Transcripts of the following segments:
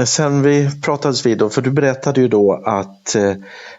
sen vi pratades vid då, för du berättade ju då att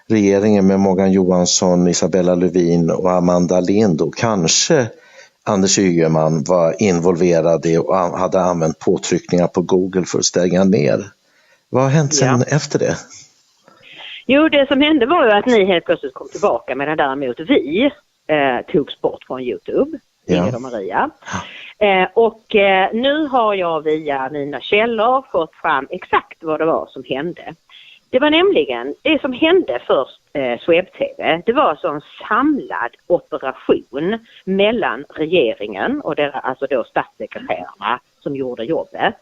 regeringen med Morgan Johansson, Isabella Lövin och Amanda Lind och kanske Anders Ygeman var involverade i och hade använt påtryckningar på Google för att stänga ner. Vad har hänt sen efter det? Jo, det som hände var ju att ni helt plötsligt kom tillbaka, medan däremot vi togs bort från YouTube, Ingrid och Maria. Och nu har jag via mina källor fått fram exakt vad det var som hände. Det var nämligen, det som hände först SwebTV, det var så en samlad operation mellan regeringen och alltså då statssekreterarna som gjorde jobbet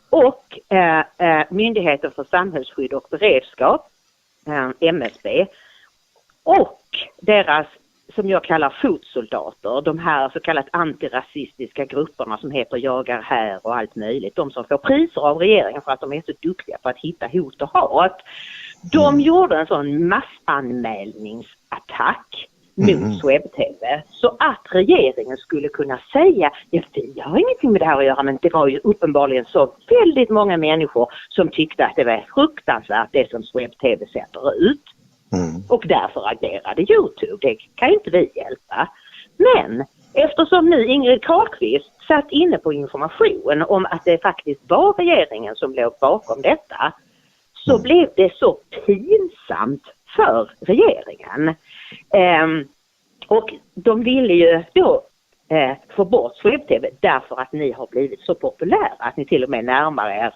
och Myndigheten för samhällsskydd och beredskap, MSB, och deras, som jag kallar fotsoldater, de här så kallat antirasistiska grupperna som heter Jagar här och allt möjligt, de som får priser av regeringen för att de är så duktiga på att hitta hot och hat. De gjorde en sån massanmälningsattack mot SwebTV så att regeringen skulle kunna säga vi har ingenting med det här att göra, men det var ju uppenbarligen så väldigt många människor som tyckte att det var fruktansvärt det som SwebTV sätter ut. Och därför agerade YouTube. Det kan inte vi hjälpa. Men eftersom nu Ingrid Carlqvist satt inne på information om att det faktiskt var regeringen som låg bakom detta, så blev det så pinsamt för regeringen. Och de ville ju då få bort SwebTV därför att ni har blivit så populära att ni till och med närmar er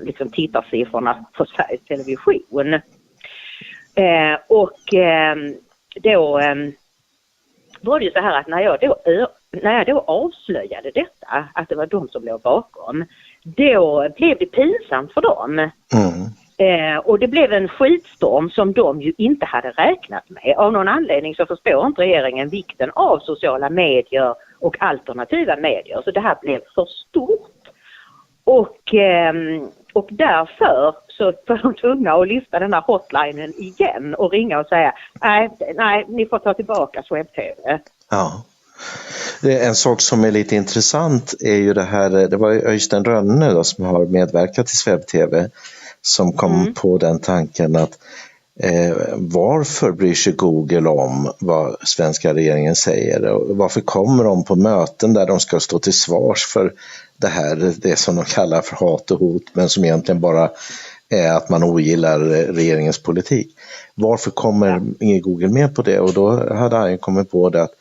liksom tittarsiffrorna på Sveriges Television. Då var det ju så här att när jag då avslöjade detta, att det var de som låg bakom, då blev det pinsamt för dem. Och det blev en skitstorm som de ju inte hade räknat med. Av någon anledning så förstår inte regeringen vikten av sociala medier och alternativa medier. Så det här blev för stort. Och därför så var de tvungna att lyfta den här hotlinen igen och ringa och säga nej, ni får ta tillbaka SwebTV. Ja. En sak som är lite intressant är ju det här, det var Öystein Rönne då, som har medverkat i SwebTV, som kom på den tanken att varför bryr sig Google om vad svenska regeringen säger, och varför kommer de på möten där de ska stå till svars för det som de kallar för hat och hot, men som egentligen bara är att man ogillar regeringens politik. Varför kommer ingen Google med på det? Och då hade han kommit på det att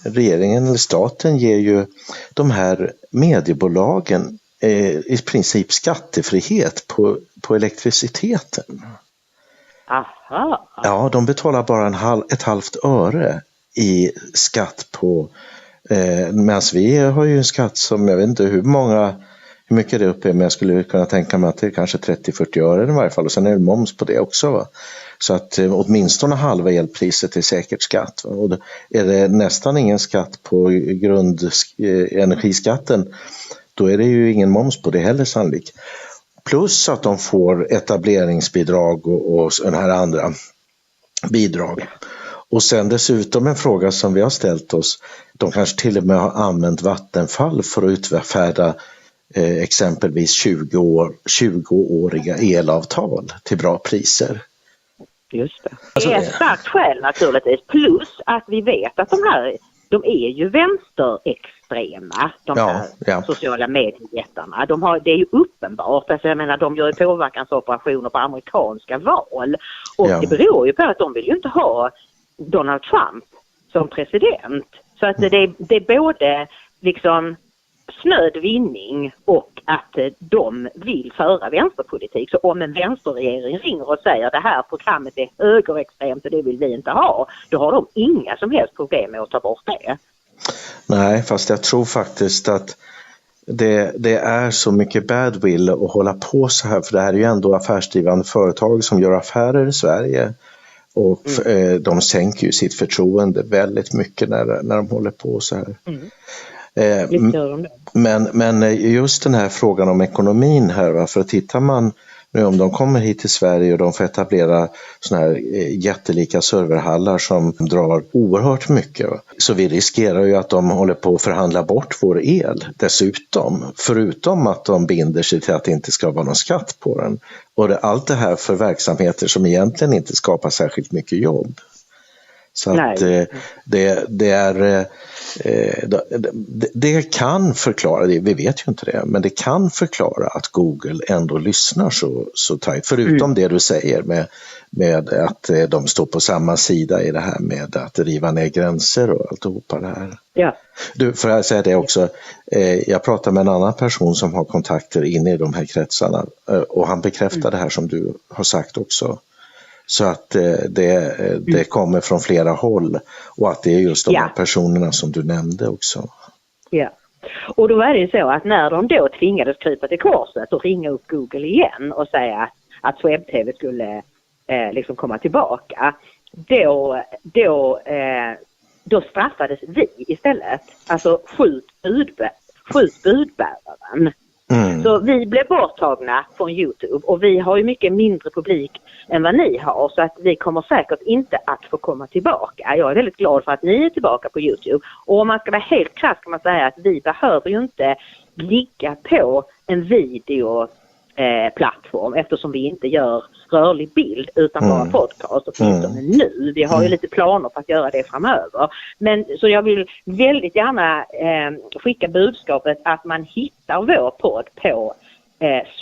regeringen eller staten ger ju de här mediebolagen i princip skattefrihet på elektriciteten. Aha. Ja, de betalar bara ett halvt öre i skatt på, medan vi har ju en skatt som jag vet inte hur mycket det är uppe, men jag skulle kunna tänka mig att det är kanske 30-40 öre i varje fall, och sen är det moms på det också, va? Så att åtminstone halva elpriset är säkert skatt, va? Och då är det nästan ingen skatt på grundenergiskatten, då är det ju ingen moms på det heller sannolikt. Plus att de får etableringsbidrag och den här andra bidrag. Och sen dessutom en fråga som vi har ställt oss, de kanske till och med har använt Vattenfall för att utfärda exempelvis 20-åriga elavtal till bra priser. Just det. Det är ett starkt skäl naturligtvis, plus att vi vet att de är ju vänsterextrema, de här sociala mediejättarna. Det är ju uppenbart, alltså jag menar, de gör ju påverkansoperationer på amerikanska val, och det beror ju på att de vill ju inte ha Donald Trump som president. Så att det är både liksom snödvinning och att de vill föra vänsterpolitik. Så om en vänsterregering ringer och säger det här programmet är högerextremt och det vill vi inte ha, då har de inga som helst problem med att ta bort det. Nej, fast jag tror faktiskt att det är så mycket badwill att hålla på så här, för det här är ju ändå affärsdrivande företag som gör affärer i Sverige, och de sänker ju sitt förtroende väldigt mycket när de håller på så här. Men just den här frågan om ekonomin här, för att tittar man Nu om de kommer hit till Sverige och de får etablera såna här jättelika serverhallar som drar oerhört mycket, så vi riskerar ju att de håller på att förhandla bort vår el dessutom, förutom att de binder sig till att det inte ska vara någon skatt på den. Och allt det här för verksamheter som egentligen inte skapar särskilt mycket jobb. Så att det kan förklara, vi vet ju inte det, men det kan förklara att Google ändå lyssnar så tajt. Förutom det du säger med att de står på samma sida i det här med att riva ner gränser och alltihopa det här. Ja. Du, för att säga det också, jag pratade med en annan person som har kontakter inne i de här kretsarna och han bekräftar det här som du har sagt också. Så att det kommer från flera håll och att det är just de här personerna som du nämnde också. Ja, och då är det ju så att när de då tvingades krypa till korset och ringa upp Google igen och säga att webb-tv skulle liksom komma tillbaka, då straffades vi istället. Alltså skjut budbäraren. Så vi blev borttagna från YouTube och vi har ju mycket mindre publik än vad ni har, så att vi kommer säkert inte att få komma tillbaka. Jag är väldigt glad för att ni är tillbaka på YouTube, och om man ska vara helt krass kan man säga att vi behöver ju inte ligga på en videoplattform eftersom vi inte gör rörlig bild utan bara podcast och åtminstone nu. Vi har ju lite planer på att göra det framöver. Men så jag vill väldigt gärna skicka budskapet att man hittar vår podd på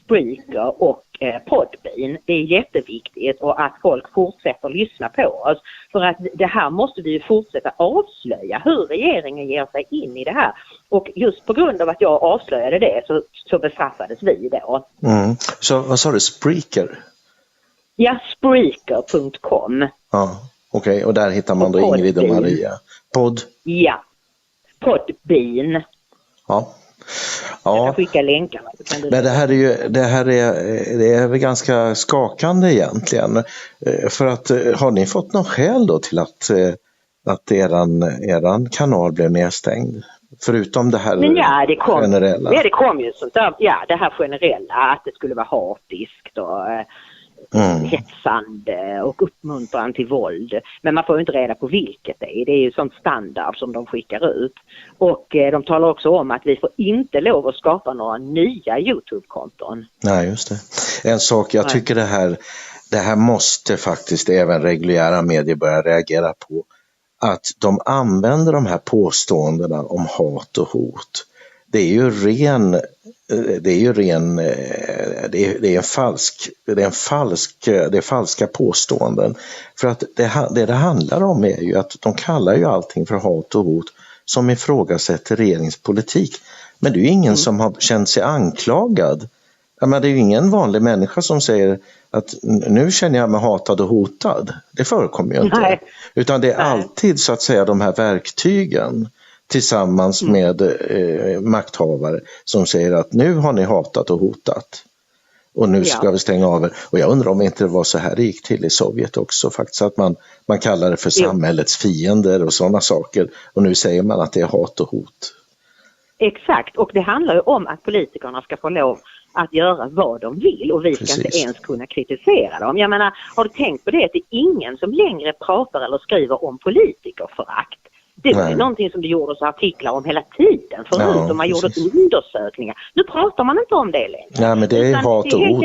Spreaker och Podbean. Det är jätteviktigt, och att folk fortsätter lyssna på oss. För att det här måste vi ju fortsätta avslöja, hur regeringen ger sig in i det här. Och just på grund av att jag avslöjade det så bestraffades vi då. Så vad sa du, Spreaker? Ja, Spreaker.com. Ja, okej. Och där hittar man då Ingrid och Maria. Ja, Podbean. Ja. Jag kan skicka länkarna. Men det är väl ganska skakande egentligen. För att har ni fått någon skäl då till att eran kanal blev nedstängd? Förutom det här generella. Ja, det kom ju sånt där. Ja, det här generella, att det skulle vara hatiskt och hetsande och uppmuntran till våld. Men man får ju inte reda på vilket det är. Det är ju sånt standard som de skickar ut. Och de talar också om att vi får inte lov att skapa några nya YouTube-konton. Nej, just det. En sak jag tycker det här måste faktiskt även reguljära medier börja reagera på. Att de använder de här påståendena om hat och hot. Det är falska påståenden. För att det handlar om är ju att de kallar ju allting för hat och hot som ifrågasätter regeringspolitik. Men det är ju ingen som har känt sig anklagad. Men det är ju ingen vanlig människa som säger att nu känner jag mig hatad och hotad. Det förekommer ju inte. Nej. Utan det är alltid så att säga de här verktygen tillsammans med makthavare som säger att nu har ni hatat och hotat. Och nu ska vi stänga av er. Och jag undrar om inte det var så här det gick till i Sovjet också faktiskt. Att man kallar det för samhällets fiender och sådana saker. Och nu säger man att det är hat och hot. Exakt, och det handlar ju om att politikerna ska få lov att göra vad de vill, och vi ska inte ens kunna kritisera dem. Jag menar, har du tänkt på det? Att det är ingen som längre pratar eller skriver om politikerförakt. Det är någonting som det gjordes artiklar om hela tiden förut, och man gjorde undersökningar. Nu pratar man inte om det längre. Nej, men det är hat och hot.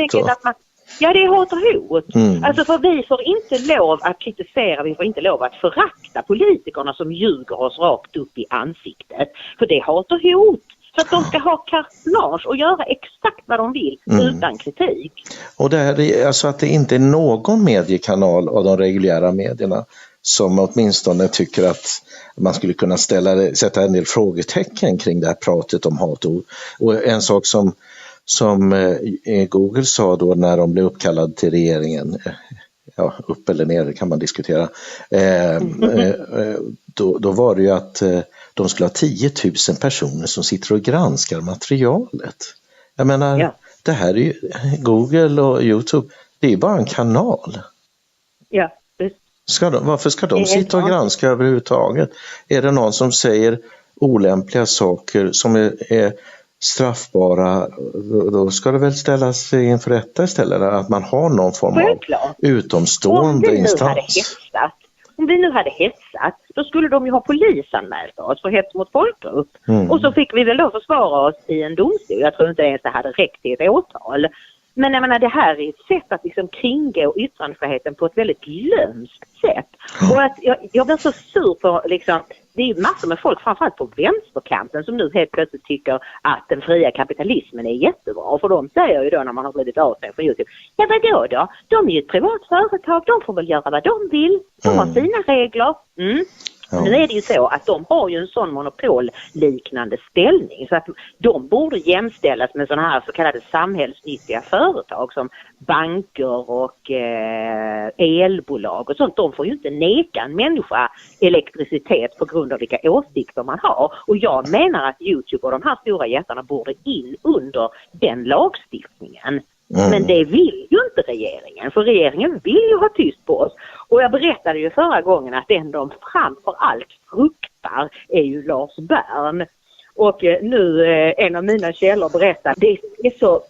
Ja, det är hat och hot. Alltså, för vi får inte lov att kritisera, vi får inte lov att förakta politikerna som ljuger oss rakt upp i ansiktet. För det är hat och hot. Så att de ska ha carte blanche och göra exakt vad de vill utan kritik. Och det är alltså att det inte är någon mediekanal av de reguljära medierna som åtminstone tycker att man skulle kunna sätta en del frågetecken kring det här pratet om hat och hot. Och en sak som Google sa då när de blev uppkallade till regeringen, upp eller ner kan man diskutera, då var det ju att de skulle ha 10 000 personer som sitter och granskar materialet. Jag menar, det här är ju Google och YouTube, det är ju bara en kanal. Ja. Varför ska de sitta och granska överhuvudtaget? Är det någon som säger olämpliga saker som är straffbara, då ska det väl ställas inför rätta istället, att man har någon form av utomstående instans. Om vi nu hade hetsat, då skulle de ju ha polisanmält oss för hets mot folkgrupp. Och så fick vi väl då försvara oss i en domstol. Jag tror inte ens det hade räckt till ett åtal. Men jag menar, det här är ett sätt att liksom kringgå yttrandefriheten på ett väldigt lömskt sätt. Och att jag blir så sur på liksom, det är massor med folk, framförallt på vänsterkanten, som nu helt plötsligt tycker att den fria kapitalismen är jättebra. För de säger ju då, när man har blivit avstängd från YouTube, ja vadå då? De är ju ett privat företag, de får väl göra vad de vill. De har sina regler. Nu är det ju så att de har ju en sån monopolliknande ställning, så att de borde jämställas med sådana här så kallade samhällsnyttiga företag som banker och elbolag och sånt. De får ju inte neka en människa elektricitet på grund av vilka åsikter man har. Och jag menar att YouTube och de här stora jättarna borde in under den lagstiftningen. Men det vill ju inte regeringen, för regeringen vill ju ha tyst på oss. Och jag berättade ju förra gången att den de framför allt fruktar är ju Lars Bern. Och nu en av mina källor berättar, det är så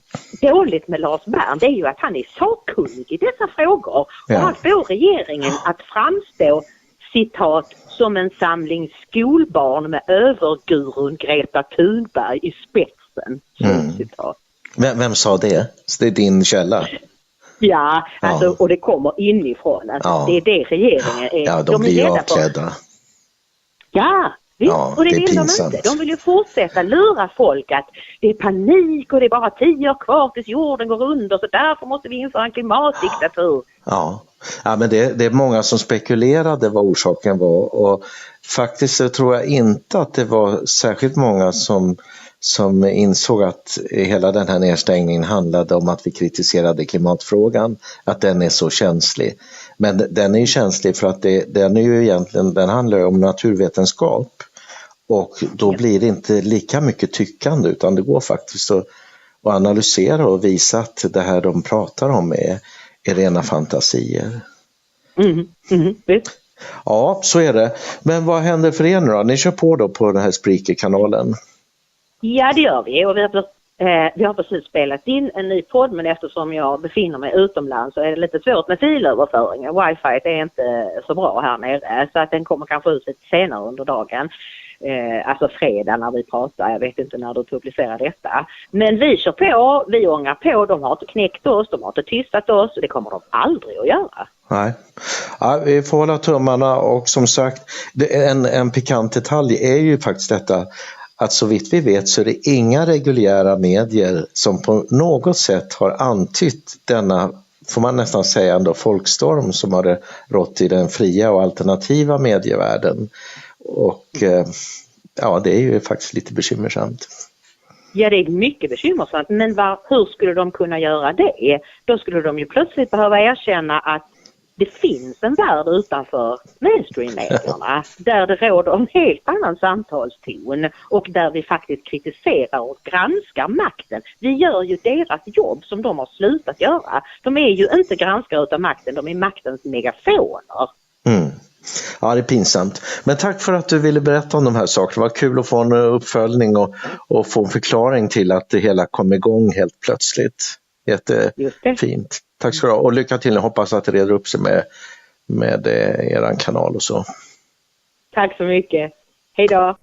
dåligt med Lars Bern, det är ju att han är sakkunnig i dessa frågor. Och han får regeringen att framstå, citat, som en samling skolbarn med övergurun Greta Thunberg i spetsen. Citat. Vem sa det? Det är din källa? Ja, alltså, och det kommer inifrån. Alltså, det är det regeringen är. Ja, de blir avklädda. Ja, visst. Och det vill pinsamt. De inte. De vill ju fortsätta lura folk att det är panik och det är bara 10 år kvar tills jorden går under, så därför måste vi införa en klimatdiktatur. Ja, men det är många som spekulerade vad orsaken var, och faktiskt så tror jag inte att det var särskilt många som insåg att hela den här nedstängningen handlade om att vi kritiserade klimatfrågan, att den är så känslig. Men den är ju känslig för att den är ju egentligen, den handlar om naturvetenskap, och då blir det inte lika mycket tyckande, utan det går faktiskt att analysera och visa att det här de pratar om är rena fantasier. Ja, så är det. Men vad händer för er nu då? Ni kör på då på den här Spreaker-kanalen. Ja, det gör vi, och vi har precis spelat in en ny podd, men eftersom jag befinner mig utomlands så är det lite svårt med filöverföringen. Wi-Fi är inte så bra här nere, så att den kommer kanske ut lite senare under dagen. Alltså fredag när vi pratar, jag vet inte när du publicerar detta. Men vi kör på, vi ångar på, de har inte knäckt oss, de har inte tystat oss, och det kommer de aldrig att göra. Nej, vi får hålla tummarna, och som sagt, en pikant detalj är ju faktiskt detta, att så vitt vi vet så är det inga reguljära medier som på något sätt har antytt denna, får man nästan säga ändå, folkstorm som har rått i den fria och alternativa medievärlden. Och det är ju faktiskt lite bekymmersamt. Ja, det är mycket bekymmersamt, men hur skulle de kunna göra det? Då skulle de ju plötsligt behöva erkänna att det finns en värld utanför mainstream-medierna där det råder en helt annan samtalston, och där vi faktiskt kritiserar och granskar makten. Vi gör ju deras jobb som de har slutat göra. De är ju inte granskare utav makten, de är maktens megafoner. Ja, det är pinsamt. Men tack för att du ville berätta om de här sakerna. Det var kul att få en uppföljning och få en förklaring till att det hela kom igång helt plötsligt. Jättefint. Tack ska du ha, och lycka till. Jag hoppas att det reder upp sig med eran kanal och så. Tack så mycket. Hej då.